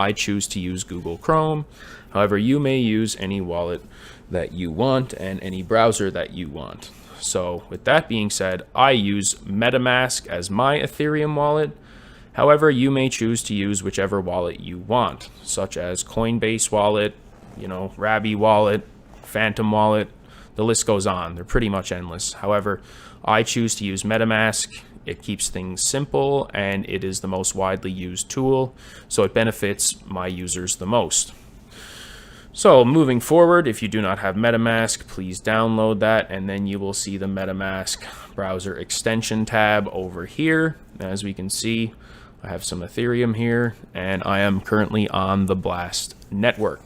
I choose to use Google Chrome. However, you may use any wallet that you want and any browser that you want. So with that being said, I use MetaMask as my Ethereum wallet. However, you may choose to use whichever wallet you want, such as Coinbase wallet, Rabby wallet, Phantom wallet. The list goes on. They're pretty much endless. However, I choose to use MetaMask. It keeps things simple and it is the most widely used tool, so it benefits my users the most. So moving forward, if you do not have MetaMask, please download that, and then you will see the MetaMask browser extension tab over here. As we can see, I have some Ethereum here, and I am currently on the Blast network.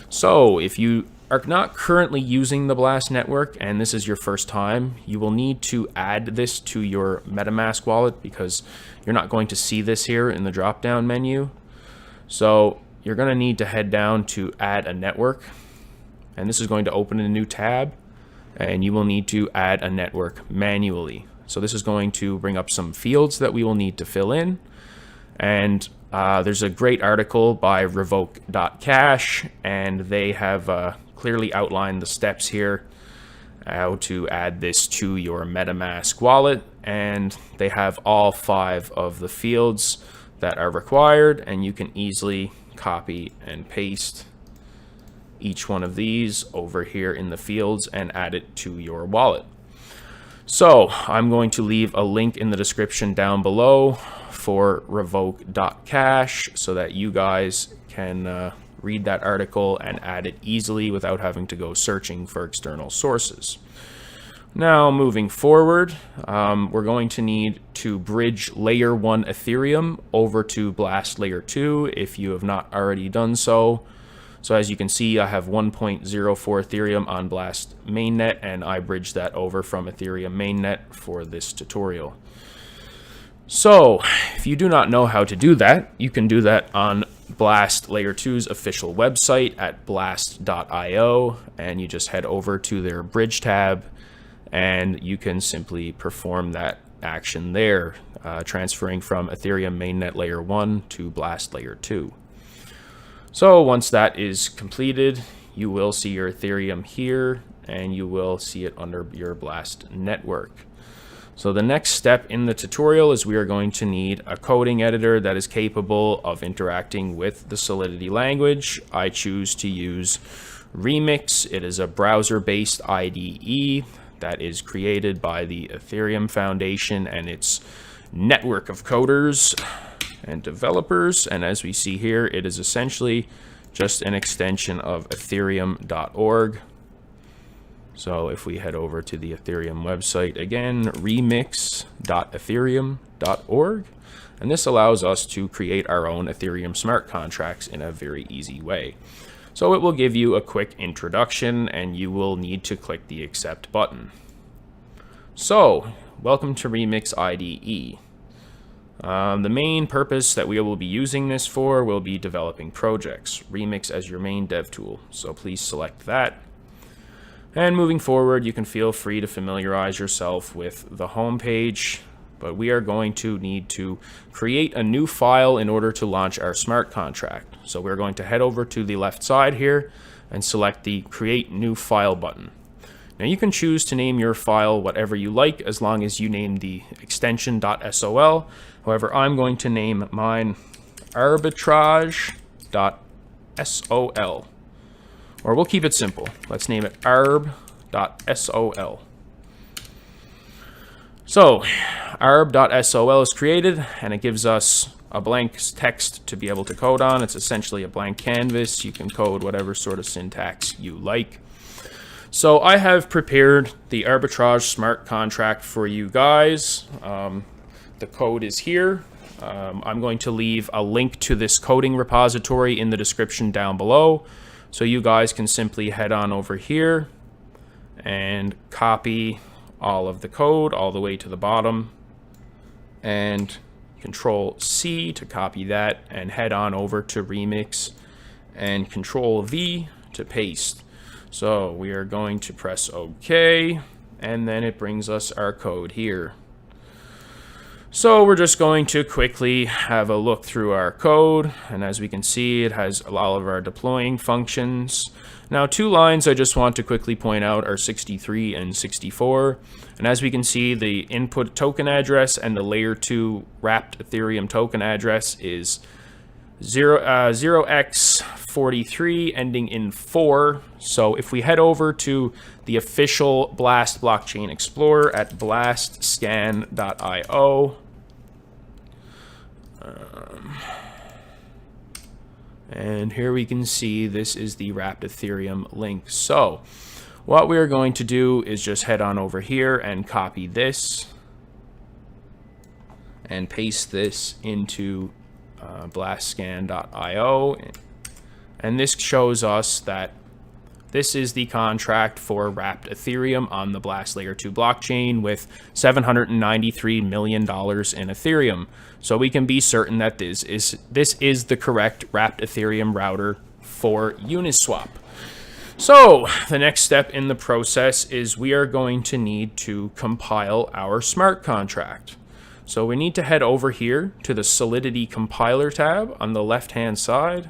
So if you are not currently using the Blast network and this is your first time, you will need to add this to your MetaMask wallet because you're not going to see this here in the drop down menu. So you're going to need to head down to add a network, and this is going to open a new tab, and you will need to add a network manually. So this is going to bring up some fields that we will need to fill in, and there's a great article by revoke.cash, and they have clearly outlined the steps here how to add this to your MetaMask wallet, and they have all 5 of the fields that are required, and you can easily copy and paste each one of these over here in the fields and add it to your wallet. So I'm going to leave a link in the description down below for revoke.cash so that you guys can read that article and add it easily without having to go searching for external sources. Now moving forward, we're going to need to bridge layer 1 Ethereum over to Blast layer 2 if you have not already done so. So as you can see, I have 1.04 Ethereum on Blast mainnet, and I bridged that over from Ethereum mainnet for this tutorial. So if you do not know how to do that, you can do that on Blast Layer 2's official website at blast.io, and you just head over to their bridge tab and you can simply perform that action there, transferring from Ethereum mainnet layer 1 to Blast layer 2. So once that is completed, you will see your Ethereum here and you will see it under your Blast network. So the next step in the tutorial is we are going to need a coding editor that is capable of interacting with the Solidity language. I choose to use Remix. It is a browser-based IDE that is created by the Ethereum Foundation and its network of coders and developers. And as we see here, it is essentially just an extension of ethereum.org. So if we head over to the Ethereum website again, remix.ethereum.org, and this allows us to create our own Ethereum smart contracts in a very easy way. So it will give you a quick introduction and you will need to click the accept button. So welcome to Remix IDE. The main purpose that we will be using this for will be developing projects. Remix as your main dev tool. So please select that. And moving forward, you can feel free to familiarize yourself with the home page, but we are going to need to create a new file in order to launch our smart contract. So we're going to head over to the left side here and select the Create New File button. Now you can choose to name your file whatever you like as long as you name the extension .sol. However, I'm going to name mine arbitrage.sol. Or we'll keep it simple. Let's name it arb.sol. So arb.sol is created and it gives us a blank text to be able to code on. It's essentially a blank canvas. You can code whatever sort of syntax you like. So I have prepared the arbitrage smart contract for you guys. The code is here. I'm going to leave a link to this coding repository in the description down below. So you guys can simply head on over here and copy all of the code all the way to the bottom, and Control C to copy that, and head on over to Remix and Control V to paste. So we are going to press OK, and then it brings us our code here. So we're just going to quickly have a look through our code, and as we can see, it has all of our deploying functions. Now, two lines I just want to quickly point out are 63 and 64, and as we can see, the input token address and the layer 2 wrapped Ethereum token address is 0x43 ending in 4. So if we head over to the official Blast blockchain explorer at blastscan.io, and here we can see this is the wrapped Ethereum link. So what we're going to do is just head on over here and copy this and paste this into blastscan.io, and this shows us that this is the contract for wrapped Ethereum on the Blast Layer 2 blockchain with $793 million in Ethereum. So we can be certain that this is the correct wrapped Ethereum router for Uniswap. So the next step in the process is we are going to need to compile our smart contract. So we need to head over here to the Solidity compiler tab on the left-hand side.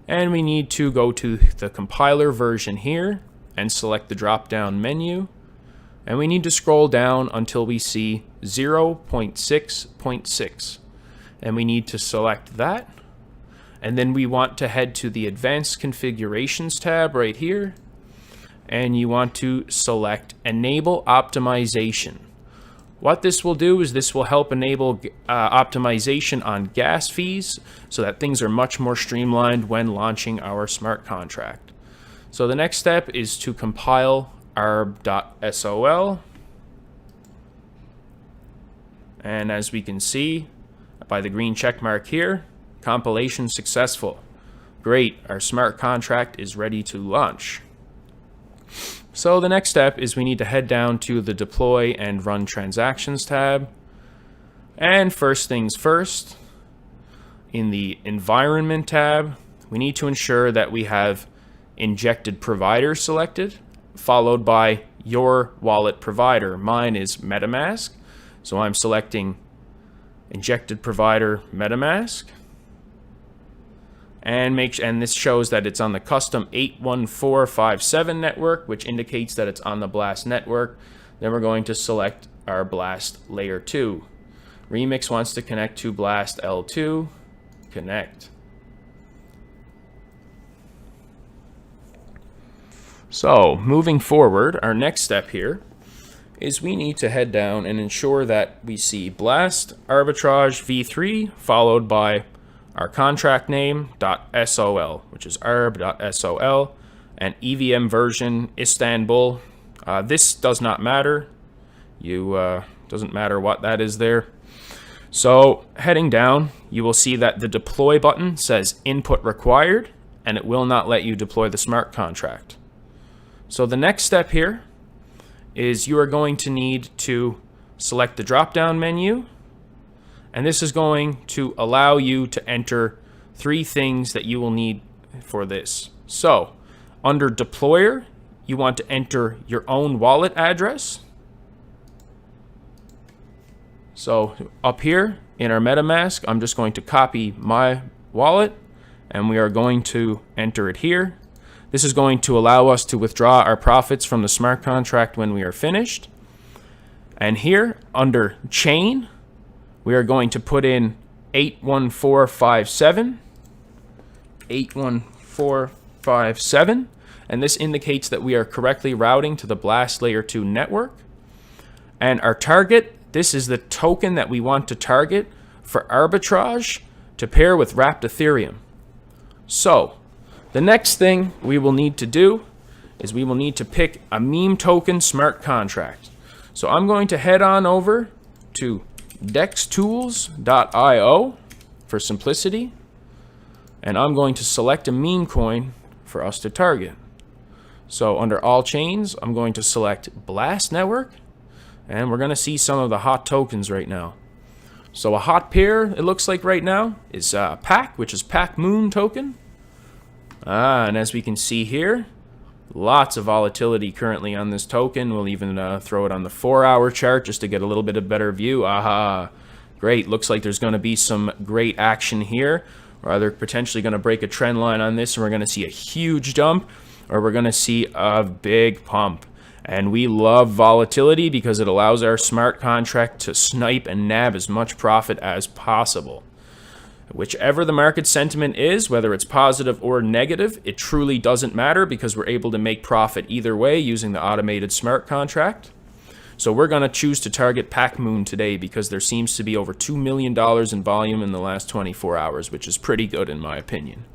And we need to go to the compiler version here and select the drop-down menu. And we need to scroll down until we see 0.6.6. And we need to select that. And then we want to head to the Advanced Configurations tab right here. And you want to select Enable Optimization. What this will do is this will help enable optimization on gas fees so that things are much more streamlined when launching our smart contract. So the next step is to compile arb.sol. And as we can see by the green check mark here, compilation successful. Great, our smart contract is ready to launch. So the next step is we need to head down to the Deploy and Run Transactions tab. And first things first, in the Environment tab, we need to ensure that we have Injected Provider selected, followed by your wallet provider. Mine is MetaMask, so I'm selecting Injected Provider MetaMask. And this shows that it's on the custom 81457 network, which indicates that it's on the Blast network. Then we're going to select our Blast Layer 2. Remix wants to connect to Blast L2. Connect. So moving forward, our next step here is we need to head down and ensure that we see Blast Arbitrage v3 followed by our contract name .sol, which is arb.sol, and EVM version Istanbul. This does not matter. Doesn't matter what that is there. So heading down, you will see that the deploy button says input required, and it will not let you deploy the smart contract. So the next step here is you are going to need to select the drop-down menu. And this is going to allow you to enter 3 things that you will need for this. So, under Deployer, you want to enter your own wallet address. So, up here in our MetaMask, I'm just going to copy my wallet, and we are going to enter it here. This is going to allow us to withdraw our profits from the smart contract when we are finished. And here, under Chain, we are going to put in 81457, 81457, and this indicates that we are correctly routing to the Blast Layer 2 network. And our target, this is the token that we want to target for Arbitrage to pair with wrapped Ethereum. So, the next thing we will need to do is we will need to pick a meme token smart contract. So I'm going to head on over to dextools.io for simplicity, and I'm going to select a meme coin for us to target. So under all chains, I'm going to select Blast Network, and we're going to see some of the hot tokens right now. So a hot pair, it looks like right now, is PAC, which is pacmoon token. And as we can see here, Lots of volatility currently on this token. We'll even throw it on the 4-hour chart just to get a little bit of better view. Aha, great. Looks like there's going to be some great action here. Or either potentially going to break a trend line on this and we're going to see a huge jump, or we're going to see a big pump. And we love volatility because it allows our smart contract to snipe and nab as much profit as possible. Whichever the market sentiment is, whether it's positive or negative, it truly doesn't matter because we're able to make profit either way using the automated smart contract. So we're going to choose to target pacmoon today because there seems to be over $2 million in volume in the last 24 hours, which is pretty good in my opinion.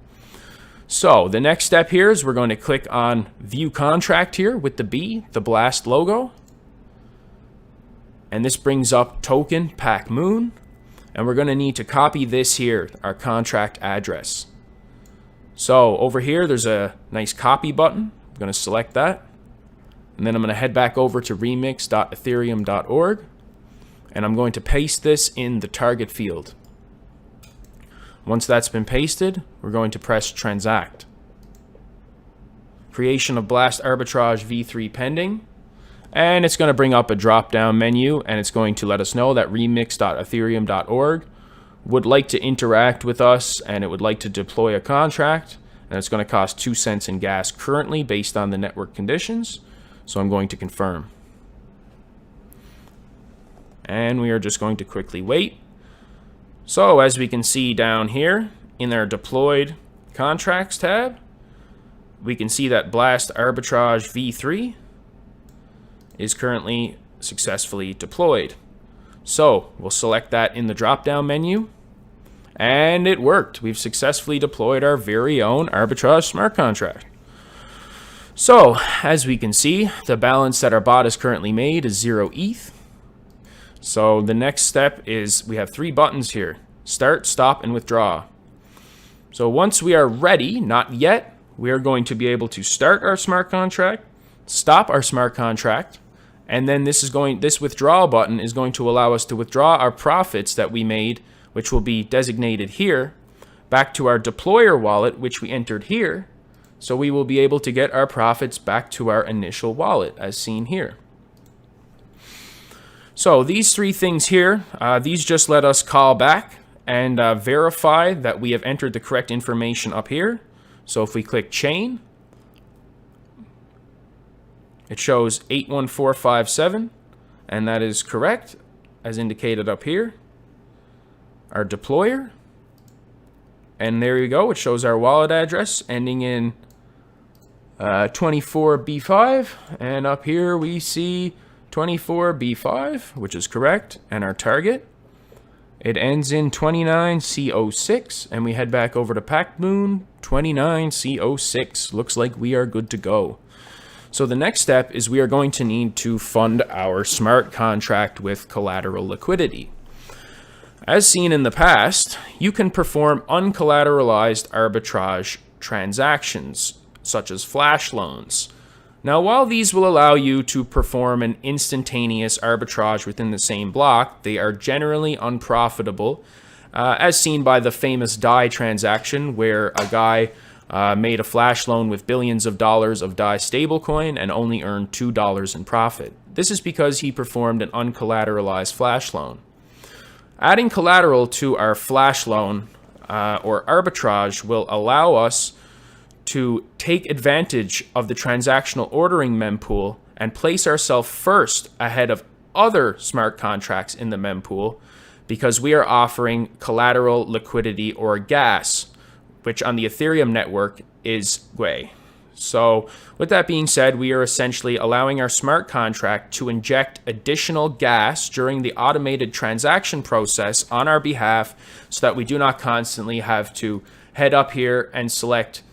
So the next step here is we're going to click on view contract here with the B, the blast logo. And this brings up token pacmoon. And we're going to need to copy this here, our contract address. So over here, there's a nice copy button. I'm going to select that. And then I'm going to head back over to remix.ethereum.org. And I'm going to paste this in the target field. Once that's been pasted, we're going to press transact. Creation of Blast Arbitrage v3 pending. And it's going to bring up a drop-down menu, and it's going to let us know that remix.ethereum.org would like to interact with us, and it would like to deploy a contract, and it's going to cost 2 cents in gas currently based on the network conditions. So I'm going to confirm. And we are just going to quickly wait. So as we can see down here in our deployed contracts tab, we can see that Blast Arbitrage v3 is currently successfully deployed. So we'll select that in the drop-down menu, and it worked. We've successfully deployed our very own Arbitrage smart contract. So as we can see, the balance that our bot has currently made is 0 ETH. So the next step is we have 3 buttons here: start, stop, and withdraw. So once we are ready, not yet, we are going to be able to start our smart contract, stop our smart contract, and then this withdrawal button is going to allow us to withdraw our profits that we made, which will be designated here, back to our deployer wallet, which we entered here. So we will be able to get our profits back to our initial wallet, as seen here. So these 3 things here, these just let us call back and verify that we have entered the correct information up here. So if we click chain, it shows 81457, and that is correct, as indicated up here. Our deployer, and there you go, it shows our wallet address ending in 24B5, and up here we see 24B5, which is correct, and our target. It ends in 29C06, and we head back over to pacmoon, 29C06. Looks like we are good to go. So the next step is we are going to need to fund our smart contract with collateral liquidity. As seen in the past, you can perform uncollateralized arbitrage transactions, such as flash loans. Now, while these will allow you to perform an instantaneous arbitrage within the same block, they are generally unprofitable, as seen by the famous DAI transaction, where a guy made a flash loan with billions of dollars of DAI stablecoin and only earned $2 in profit. This is because he performed an uncollateralized flash loan. Adding collateral to our flash loan or arbitrage will allow us to take advantage of the transactional ordering mempool and place ourselves first ahead of other smart contracts in the mempool, because we are offering collateral liquidity, or gas, which on the Ethereum network is GUI. So with that being said, we are essentially allowing our smart contract to inject additional gas during the automated transaction process on our behalf, so that we do not constantly have to head up here and select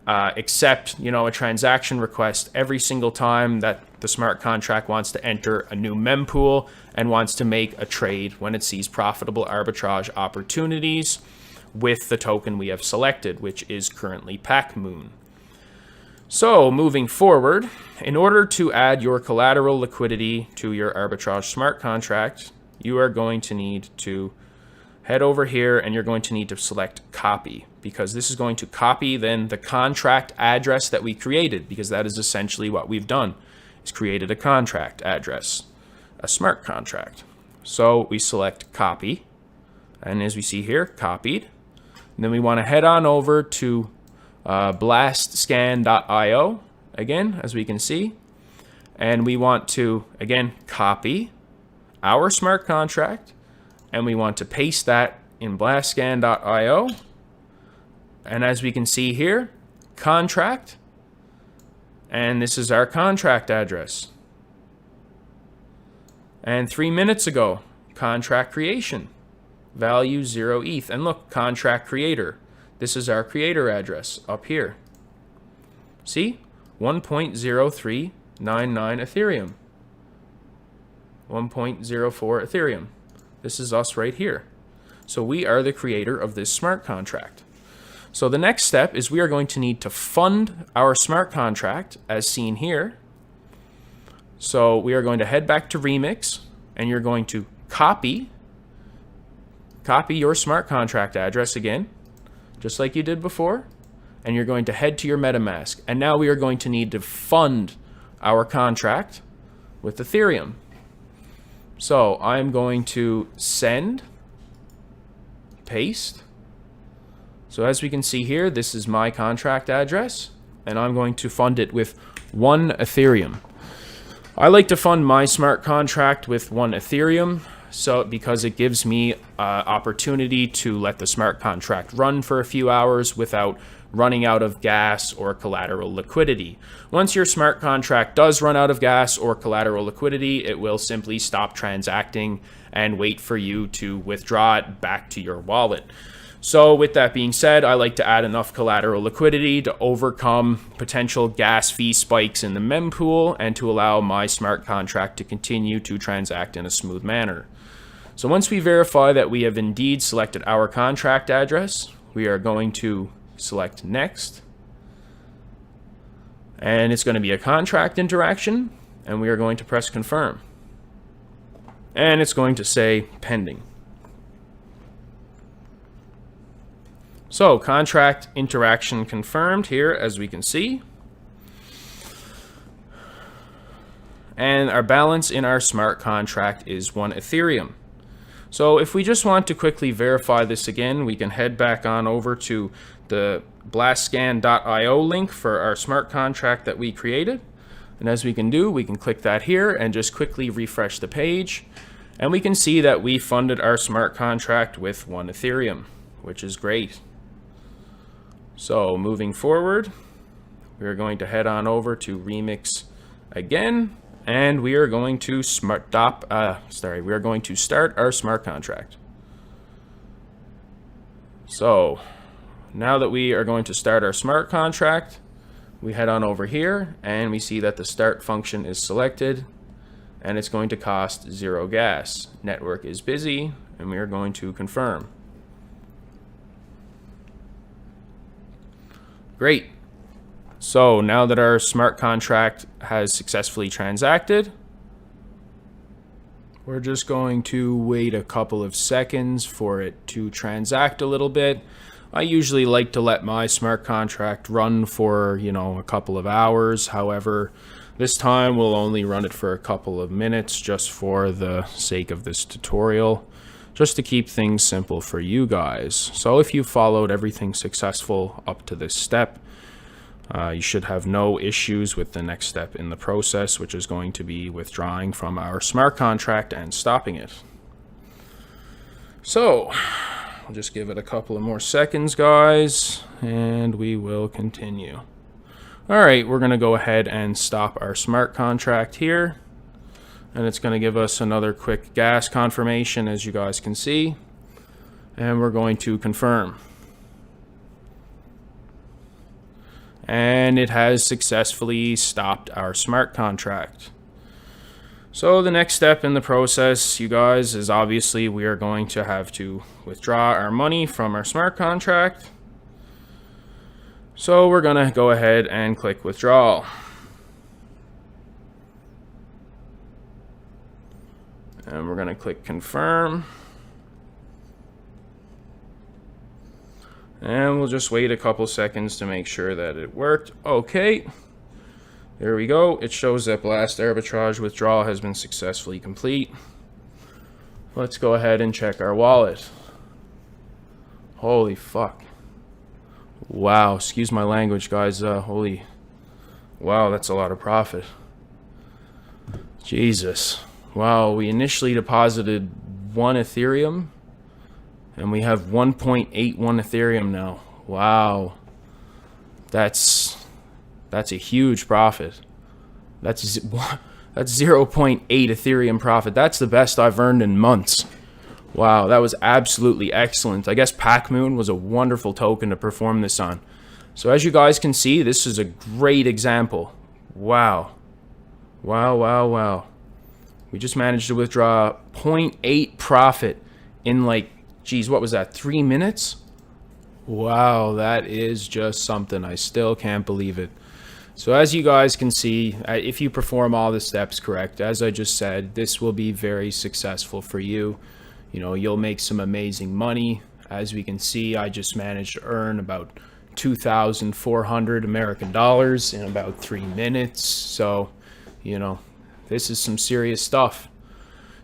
accept, a transaction request every single time that the smart contract wants to enter a new mempool and wants to make a trade when it sees profitable arbitrage opportunities with the token we have selected, which is currently pacmoon. So moving forward, in order to add your collateral liquidity to your arbitrage smart contract, you are going to need to head over here and you're going to need to select copy, because this is going to copy then the contract address that we created, because that is essentially what we've done, is created a contract address, a smart contract. So we select copy, and as we see here, copied. And then we want to head on over to blastscan.io again, as we can see, and we want to again copy our smart contract, and we want to paste that in blastscan.io. And as we can see here, contract, and this is our contract address. And 3 minutes ago, contract creation, value 0 ETH. And look, contract creator. This is our creator address up here. See? 1.0399 Ethereum. 1.04 Ethereum. This is us right here. So we are the creator of this smart contract. So the next step is we are going to need to fund our smart contract as seen here. So we are going to head back to Remix, and you're going to copy your smart contract address again, just like you did before, and you're going to head to your MetaMask. And now we are going to need to fund our contract with Ethereum. So I'm going to send, paste. So as we can see here, this is my contract address, and I'm going to fund it with 1 Ethereum. I like to fund my smart contract with 1 Ethereum, because it gives me opportunity to let the smart contract run for a few hours without running out of gas or collateral liquidity. Once your smart contract does run out of gas or collateral liquidity, it will simply stop transacting and wait for you to withdraw it back to your wallet. So with that being said, I like to add enough collateral liquidity to overcome potential gas fee spikes in the mempool and to allow my smart contract to continue to transact in a smooth manner. So once we verify that we have indeed selected our contract address, we are going to select next. And it's going to be a contract interaction, and we are going to press confirm. And it's going to say pending. So contract interaction confirmed here, as we can see. And our balance in our smart contract is 1 Ethereum. So if we just want to quickly verify this again, we can head back on over to the blastscan.io link for our smart contract that we created. And as we can do, we can click that here and just quickly refresh the page. And we can see that we funded our smart contract with 1 Ethereum, which is great. So moving forward, we're going to head on over to Remix again, and we are going to start our smart contract. So now that we are going to start our smart contract, we head on over here and we see that the start function is selected and it's going to cost 0 gas. Network is busy, and we are going to confirm. Great. So now that our smart contract has successfully transacted, we're just going to wait a couple of seconds for it to transact a little bit. I usually like to let my smart contract run for, a couple of hours. However, this time we'll only run it for a couple of minutes just for the sake of this tutorial, just to keep things simple for you guys. So if you followed everything successful up to this step, you should have no issues with the next step in the process, which is going to be withdrawing from our smart contract and stopping it. So I'll just give it a couple of more seconds, guys, and we will continue. All right, we're going to go ahead and stop our smart contract here. And it's going to give us another quick gas confirmation, as you guys can see. And we're going to confirm. And it has successfully stopped our smart contract. So the next step in the process, you guys, is obviously we are going to have to withdraw our money from our smart contract. So we're going to go ahead and click withdrawal. And we're going to click confirm. And we'll just wait a couple seconds to make sure that it worked. Okay. There we go. It shows that Blast Arbitrage withdrawal has been successfully complete. Let's go ahead and check our wallet. Holy fuck. Wow. Excuse my language, guys. Holy. Wow, that's a lot of profit. Jesus. Wow, we initially deposited 1 Ethereum. And we have 1.81 Ethereum now. Wow. That's a huge profit. That's 0.8 Ethereum profit. That's the best I've earned in months. Wow, that was absolutely excellent. I guess pacmoon was a wonderful token to perform this on. So as you guys can see, this is a great example. Wow. Wow, wow, wow. We just managed to withdraw 0.8 profit in like, geez, what was that, 3 minutes? Wow, that is just something. I still can't believe it. So as you guys can see, if you perform all the steps correct, as I just said, this will be very successful for you. You know, you'll make some amazing money. As we can see, I just managed to earn about 2,400 American dollars in about 3 minutes. So, you know, this is some serious stuff.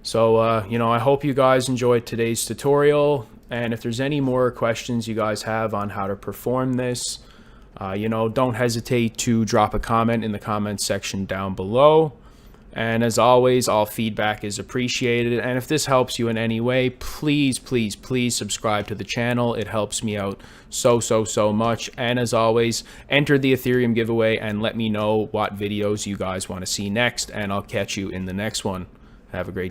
So, you know, I hope you guys enjoyed today's tutorial. And if there's any more questions you guys have on how to perform this, you know, don't hesitate to drop a comment in the comments section down below. And as always, all feedback is appreciated. And if this helps you in any way, please, please, please subscribe to the channel. It helps me out so much. And as always, enter the Ethereum giveaway and let me know what videos you guys want to see next. And I'll catch you in the next one. Have a great day.